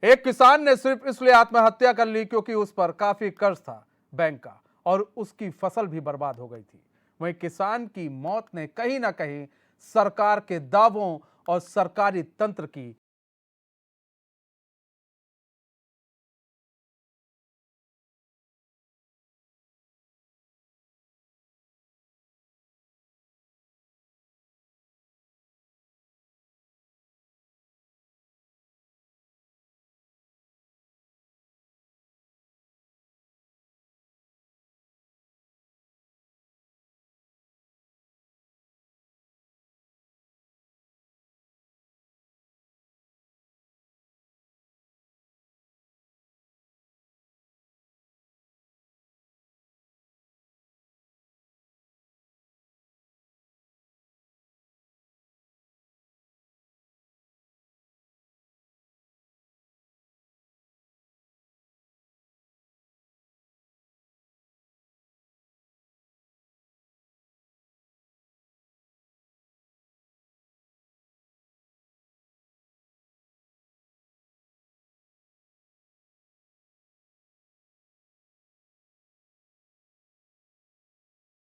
एक किसान ने सिर्फ इसलिए आत्महत्या कर ली क्योंकि उस पर काफी कर्ज था बैंक का और उसकी फसल भी बर्बाद हो गई थी। वहीं किसान की मौत ने कहीं ना कहीं सरकार के दावों और सरकारी तंत्र की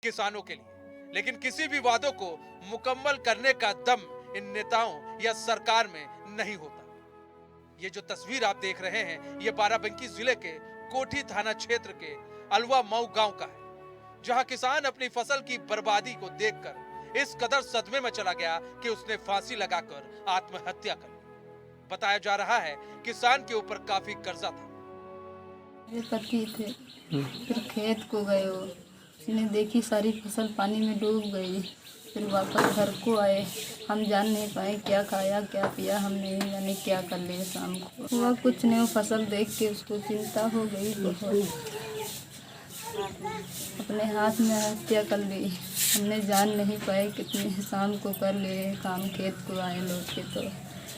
किसानों के लिए, लेकिन किसी भी वादों को मुकम्मल करने का दम इन नेताओं या सरकार में नहीं होता। ये जो तस्वीर आप देख रहे हैं, ये बाराबंकी जिले के कोठी थाना क्षेत्र के अलवा मऊ गांव का है, जहां किसान अपनी फसल की बर्बादी को देखकर इस कदर सदमे में चला गया कि उसने फांसी लगाकर आत्महत्या कर ली। बताया जा रहा है किसान के ऊपर काफी कर्जा था। मेरे पति थे, फिर खेत को गए वो, उसने देखी सारी फसल पानी में डूब गई। फिर वापस घर को आए, हम जान नहीं पाए क्या खाया क्या पिया, हम नहीं जाने क्या कर लिए। शाम को हुआ कुछ नहीं, वो फसल देख के उसको चिंता हो गई बहुत, अपने हाथ में हत्या कर ली। हमने जान नहीं पाए कितने शाम को कर लिए काम, खेत को आए लौट के तो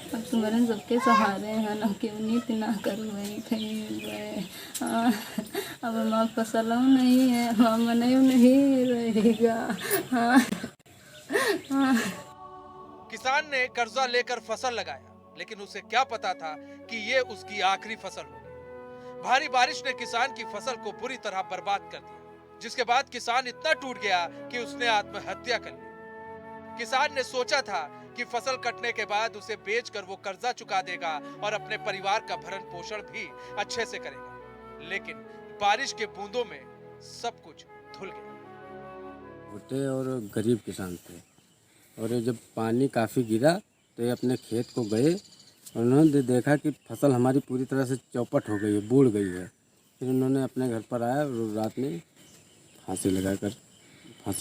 अब तुम्हारे सबके सहारे हैं ना, क्यों नहीं इतना कर वही कहीं गए। अब हमारा फसल नहीं है, हम नहीं रहेगा। हाँ हाँ। किसान ने कर्जा लेकर फसल लगाया, लेकिन उसे क्या पता था कि ये उसकी आखिरी फसल होगी। भारी बारिश ने किसान की फसल को बुरी तरह बर्बाद कर दिया, जिसके बाद किसान इतना टूट गया कि उसने आत्महत्या कर ली। किसान ने सोचा था कि फसल कटने के बाद उसे बेचकर वो कर्जा चुका देगा और अपने परिवार का भरण पोषण भी अच्छे से करेगा, लेकिन बारिश के बूंदों में सब कुछ धुल गया। छोटे और गरीब किसान थे, और ये जब पानी काफ़ी गिरा तो ये अपने खेत को गए और उन्होंने देखा कि फसल हमारी पूरी तरह से चौपट हो गई है, बूढ़ गई है। फिर उन्होंने अपने घर पर आया और रात में फांसी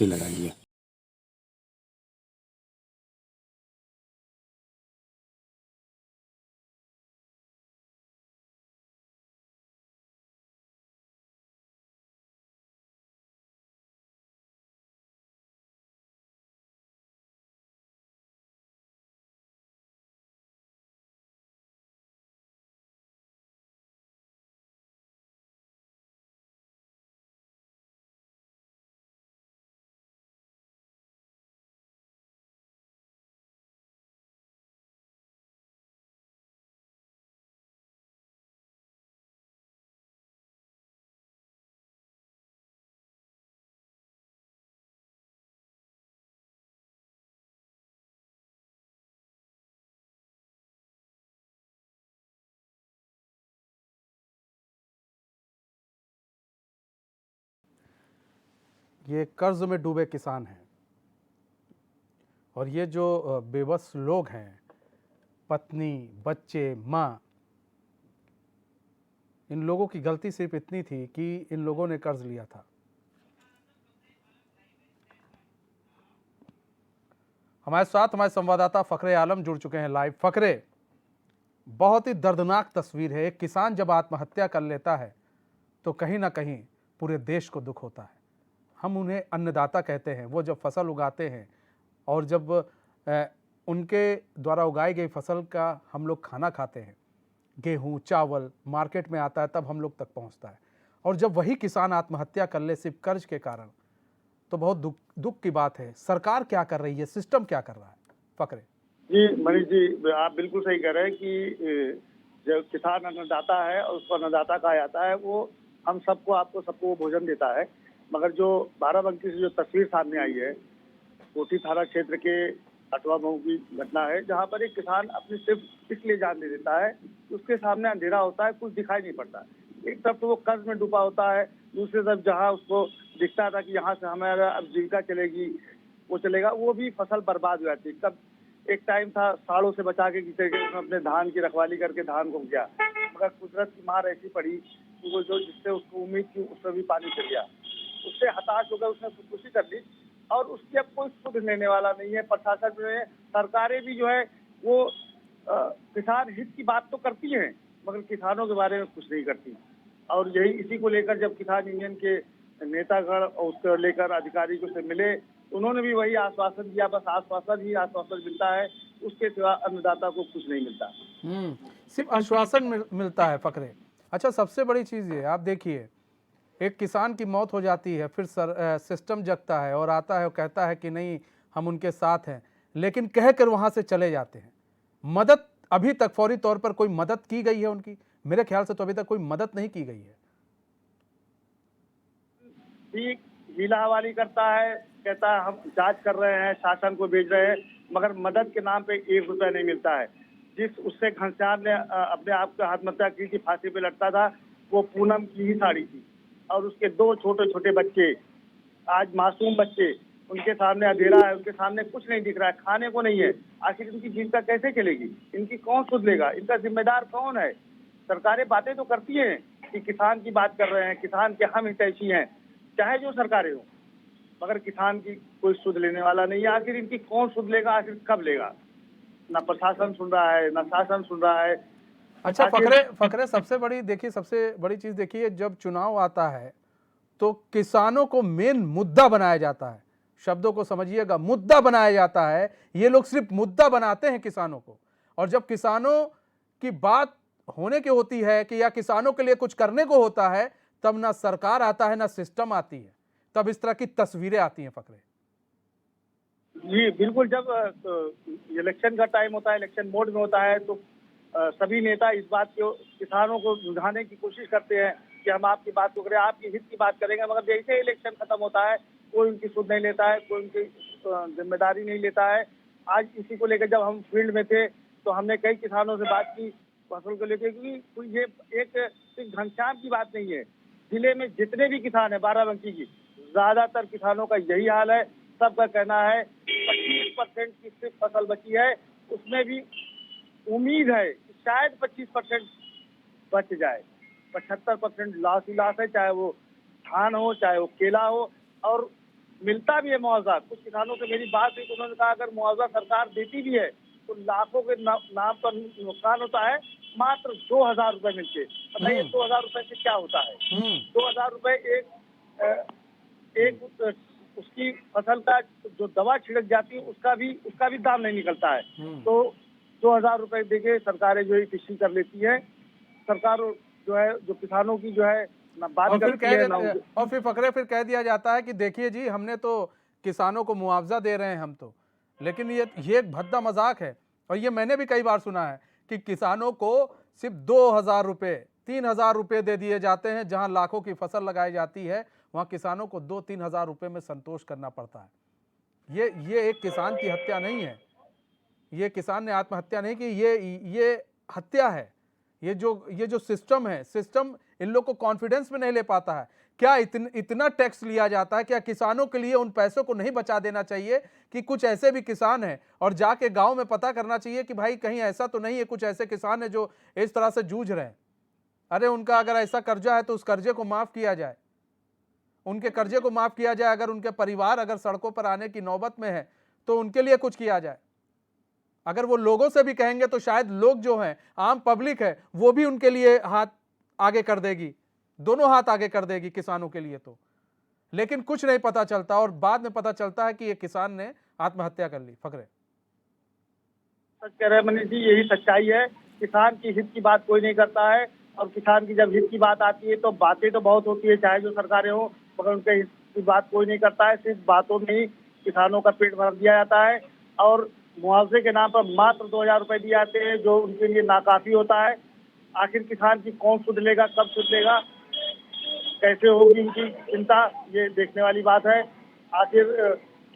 लगा लिया। ये कर्ज में डूबे किसान हैं और ये जो बेबस लोग हैं, पत्नी, बच्चे, माँ, इन लोगों की गलती सिर्फ इतनी थी कि इन लोगों ने कर्ज लिया था। हमारे साथ हमारे संवाददाता फखरे आलम जुड़ चुके हैं लाइव। फखरे, बहुत ही दर्दनाक तस्वीर है। एक किसान जब आत्महत्या कर लेता है तो कहीं ना कहीं पूरे देश को दुख होता है। हम उन्हें अन्नदाता कहते हैं। वो जब फसल उगाते हैं और जब उनके द्वारा उगाई गई फसल का हम लोग खाना खाते हैं, गेहूं चावल मार्केट में आता है, तब हम लोग तक पहुंचता है। और जब वही किसान आत्महत्या कर ले सिर्फ कर्ज के कारण, तो बहुत दुख की बात है। सरकार क्या कर रही है, सिस्टम क्या कर रहा है? फकरे जी मनीष जी, आप बिल्कुल सही कह रहे हैं कि जो किसान अन्नदाता है और उसको अन्नदाता कहा जाता है, वो हम सबको आपको सबको वो भोजन देता है। मगर जो बाराबंकी से जो तस्वीर सामने आई है, कोठी थाना क्षेत्र के अटवा मऊ की घटना है, जहाँ पर एक किसान अपनी सिर्फ इसलिए जान दे देता है, उसके सामने अंधेरा होता है, कुछ दिखाई नहीं पड़ता। एक तरफ तो वो कर्ज में डूबा होता है, दूसरी तरफ जहाँ उसको दिखता था कि यहाँ से हमारा अब जीविका चलेगी, वो चलेगा, वो भी फसल बर्बाद हो जाती है। कब एक टाइम था साड़ों से बचा के किसी के उसने अपने धान की रखवाली करके धान को गया, मगर कुदरत की मार ऐसी पड़ी कि वो जो जिससे उसको उम्मीद थी उसमें भी पानी चल गया। उससे हताश होकर उसने खुदकुशी कर ली और उसकी अब कोई सुध लेने वाला नहीं है। प्रशासन जो है, सरकारें भी जो है वो किसान हित की बात तो करती हैं, मगर किसानों के बारे में कुछ नहीं करती। और यही इसी को लेकर जब किसान यूनियन के नेतागण और उसको लेकर अधिकारी को से मिले, उन्होंने भी वही आश्वासन दिया, बस आश्वासन ही आश्वासन मिलता है, उसके सिवा अन्नदाता को कुछ नहीं मिलता। सिर्फ आश्वासन मिलता है फकरे। अच्छा, सबसे बड़ी चीज़ ये आप देखिए, एक किसान की मौत हो जाती है, फिर सिस्टम जगता है और आता है और कहता है कि नहीं हम उनके साथ हैं, लेकिन कह कर वहाँ से चले जाते हैं। मदद अभी तक फौरी तौर पर कोई मदद की गई है उनकी? मेरे ख्याल से तो अभी तक कोई मदद नहीं की गई है। ठीक हीला हवाली करता है, कहता है हम जांच कर रहे हैं, शासन को भेज रहे हैं, मगर मदद के नाम पे 1 रुपया नहीं मिलता है। जिस उससे घनश्याम ने अपने आप को आत्महत्या की थी, फांसी पे लटका था, वो पूनम की ही साड़ी थी और उसके 2 छोटे छोटे बच्चे, आज मासूम बच्चे, उनके सामने अंधेरा है, उनके सामने कुछ नहीं दिख रहा है, खाने को नहीं है। आखिर इनकी जीविका कैसे चलेगी? इनकी कौन सुध लेगा? इनका जिम्मेदार कौन है? सरकारें बातें तो करती हैं कि किसान की बात कर रहे हैं, किसान के हम हितैषी हैं, चाहे जो सरकारें हो, मगर किसान की कोई सुध लेने वाला नहीं है। आखिर इनकी कौन सुध लेगा? आखिर कब लेगा? ना प्रशासन सुन रहा है, ना शासन सुन रहा है। अच्छा फकरे सबसे बड़ी देखिए, सबसे बड़ी चीज देखिए, जब चुनाव आता है तो किसानों को मेन मुद्दा बनाया जाता है। शब्दों को समझिएगा, मुद्दा बनाया जाता है। ये लोग सिर्फ मुद्दा बनाते हैं किसानों को, और जब किसानों की बात होने की होती है कि या किसानों के लिए कुछ करने को होता है, तब ना सरकार आता है ना सिस्टम आती है, तब इस तरह की तस्वीरें आती हैं फकरे। जी बिल्कुल, जब इलेक्शन का टाइम होता है, इलेक्शन मोड में होता है, तो सभी नेता इस बात को किसानों को बुझाने की कोशिश करते हैं कि हम आपकी बात को करें, आपकी हित की बात करेंगे, मगर जैसे ही इलेक्शन खत्म होता है कोई उनकी सुध नहीं लेता है, कोई उनकी जिम्मेदारी नहीं लेता है। आज इसी को लेकर जब हम फील्ड में थे तो हमने कई किसानों से बात की फसल को लेकर, क्योंकि ये एक सिर्फ घनश्याम की बात नहीं है, जिले में जितने भी किसान है बाराबंकी की, ज्यादातर किसानों का यही हाल है। सबका कहना है 25% की सिर्फ फसल बची है, उसमें भी उम्मीद है कि शायद 25% बच जाए। 75% लॉस ही लॉस है, चाहे वो धान हो चाहे वो केला हो, और मिलता भी है मुआवजा। कुछ किसानों से मेरी बात हुई तो उन्होंने कहा अगर मुआवजा सरकार देती भी है तो लाखों के नाम पर नुकसान होता है, मात्र 2000 रुपए मिलते। बताइए 2000 रुपए से क्या होता है? 2000 रुपए एक उसकी फसल का जो दवा छिड़क जाती है उसका भी दाम नहीं निकलता है। तो 2000 रुपए देके सरकारें जो है कृषि कर लेती है। सरकार जो है जो किसानों की जो है ना बात करती है ना, और फिर फकरे फिर कह दिया जाता है कि देखिए जी हमने तो किसानों को मुआवजा दे रहे हैं हम तो, लेकिन ये एक भद्दा मजाक है। और ये मैंने भी कई बार सुना है कि किसानों को सिर्फ 2000 रुपये 3000 रुपये दे दिए जाते हैं, जहां लाखों की फसल लगाई जाती है वहां किसानों को 2-3 हजार रुपये में संतोष करना पड़ता है। ये एक किसान की हत्या नहीं है, ये किसान ने आत्महत्या नहीं की, ये हत्या है। ये जो सिस्टम है, सिस्टम इन लोग को कॉन्फिडेंस में नहीं ले पाता है। क्या इतना टैक्स लिया जाता है? क्या किसानों के लिए उन पैसों को नहीं बचा देना चाहिए कि कुछ ऐसे भी किसान हैं और जाके गांव में पता करना चाहिए कि भाई कहीं ऐसा तो नहीं है कुछ ऐसे किसान हैं जो इस तरह से जूझ रहे हैं। अरे उनका अगर ऐसा कर्जा है तो उस कर्जे को माफ किया जाए, उनके कर्जे को माफ किया जाए। अगर उनके परिवार अगर सड़कों पर आने की नौबत में है तो उनके लिए कुछ किया जाए। अगर वो लोगों से भी कहेंगे तो शायद लोग जो हैं, आम पब्लिक है, वो भी उनके लिए हाथ आगे कर देगी, दोनों हाथ आगे कर देगी किसानों के लिए तो। लेकिन कुछ नहीं पता चलता और बाद में पता चलता है कि ये किसान ने आत्महत्या कर ली। फकरे सच कह रहे मनीष जी, यही सच्चाई है। किसान की हित की बात कोई नहीं करता है, और किसान की जब हित की बात आती है तो बातें तो बहुत होती है, चाहे जो सरकारें हो, मगर उनके हित की बात कोई नहीं करता है। सिर्फ बातों में ही किसानों का पेट भर दिया जाता है और मुआवजे के नाम पर मात्र 2000 रुपए दिए जाते हैं, जो उनके लिए नाकाफी होता है। आखिर किसान की कौन सुध लेगा, कब सुध लेगा, कैसे होगी इनकी चिंता, ये देखने वाली बात है। आखिर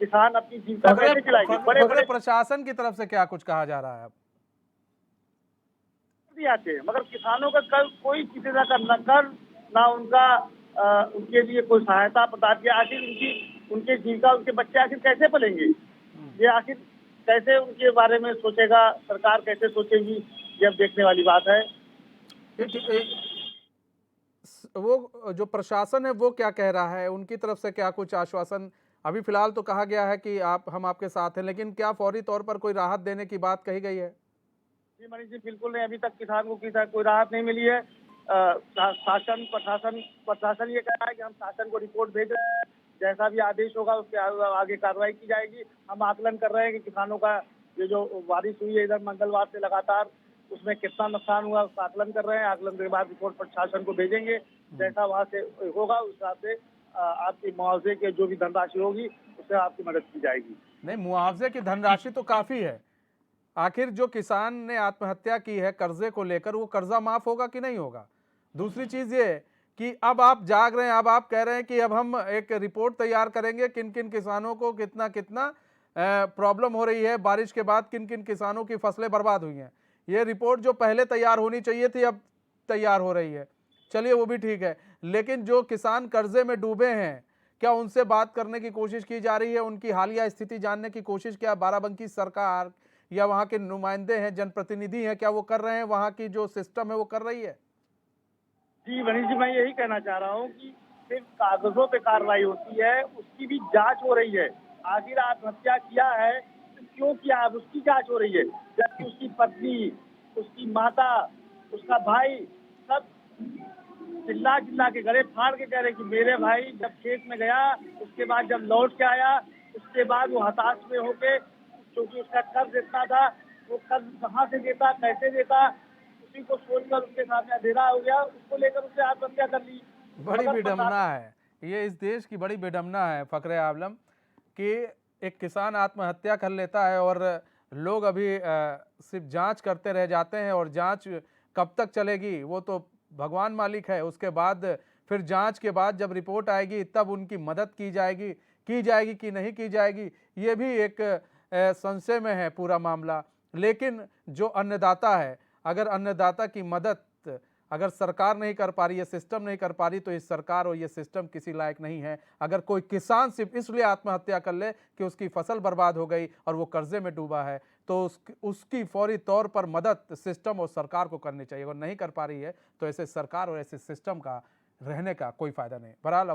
किसान अपनी जीविका कैसे चलाएंगे? बड़े फकरे बड़े प्रशासन की तरफ से क्या कुछ कहा जा रहा है अब? भी आते हैं, मगर किसानों का कल कोई किसी तरह का न कर, ना उनका उनके लिए कोई सहायता प्रदान किया। आखिर उनके जीविका, उनके बच्चे आखिर कैसे पलेंगे? ये आखिर कैसे उनके बारे में सोचेगा सरकार, कैसे सोचेगी, ये अब देखने वाली बात है। वो जो प्रशासन है वो क्या कह रहा है, उनकी तरफ से क्या कुछ आश्वासन? अभी फिलहाल तो कहा गया है कि हम आपके साथ हैं, लेकिन क्या फौरी तौर पर कोई राहत देने की बात कही गई है? जी मनीष जी, बिल्कुल नहीं, अभी तक किसान को कोई राहत नहीं मिली है। शासन प्रशासन ये कह रहा है कि हम शासन को रिपोर्ट भेज रहे हैं, जैसा भी आदेश होगा उसके आगे कार्रवाई की जाएगी। हम आकलन कर रहे हैं कि किसानों का ये जो बारिश हुई है इधर मंगलवार से लगातार, उसमें कितना नुकसान हुआ उसका आकलन कर रहे हैं। आकलन के बाद रिपोर्ट प्रशासन को भेजेंगे, जैसा वहाँ से होगा उस हिसाब से आपकी मुआवजे के जो भी धनराशि होगी उससे आपकी मदद की जाएगी। नहीं, मुआवजे की धनराशि तो काफी है। आखिर जो किसान ने आत्महत्या की है कर्जे को लेकर, वो कर्जा माफ होगा कि नहीं होगा? दूसरी चीज ये कि अब आप जाग रहे हैं, अब आप कह रहे हैं कि अब हम एक रिपोर्ट तैयार करेंगे किन किन किसानों को कितना कितना प्रॉब्लम हो रही है, बारिश के बाद किन किन किसानों की फसलें बर्बाद हुई हैं। ये रिपोर्ट जो पहले तैयार होनी चाहिए थी अब तैयार हो रही है, चलिए वो भी ठीक है। लेकिन जो किसान कर्जे में डूबे हैं, क्या उनसे बात करने की कोशिश की जा रही है? उनकी हालिया स्थिति जानने की कोशिश क्या बाराबंकी सरकार या वहाँ के नुमाइंदे हैं, जनप्रतिनिधि हैं, क्या वो कर रहे हैं? वहाँ की जो सिस्टम है वो कर रही है? जी मनीष जी, मैं यही कहना चाह रहा हूँ कि सिर्फ कागजों पे कार्रवाई होती है, उसकी भी जांच हो रही है। आखिर आत्महत्या किया है तो क्यों किया, अब उसकी जांच हो रही है। जबकि उसकी पत्नी, उसकी माता, उसका भाई सब चिल्ला चिल्ला के गले फाड़ के कह रहे कि मेरे भाई जब खेत में गया, उसके बाद जब लौट के आया, उसके बाद वो हताश में होके, क्योंकि उसका कर्ज इतना था, वो कर्ज कहाँ से देता, कैसे देता, उसी को सोचकर उसके सामने अंधेरा हो गया, उसको लेकर उसने आत्महत्या कर ली। बड़ी मगर विडम्बना है ये, इस देश की बड़ी विडम्बना है फखरे आलम कि एक किसान आत्महत्या कर लेता है और लोग अभी सिर्फ जांच करते रह जाते हैं, और जांच कब तक चलेगी वो तो भगवान मालिक है। उसके बाद फिर जांच के बाद जब रिपोर्ट आएगी तब उनकी मदद की जाएगी कि नहीं की जाएगी, ये भी एक संशय में है पूरा मामला। लेकिन जो अन्नदाता है, अगर अन्नदाता की मदद अगर सरकार नहीं कर पा रही है, सिस्टम नहीं कर पा रही, तो ये सरकार और ये सिस्टम किसी लायक नहीं है। अगर कोई किसान सिर्फ इसलिए आत्महत्या कर ले कि उसकी फसल बर्बाद हो गई और वो कर्जे में डूबा है, तो उसकी फौरी तौर पर मदद सिस्टम और सरकार को करनी चाहिए। अगर नहीं कर पा रही है तो ऐसे सरकार और ऐसे सिस्टम का रहने का कोई फायदा नहीं। बहरहाल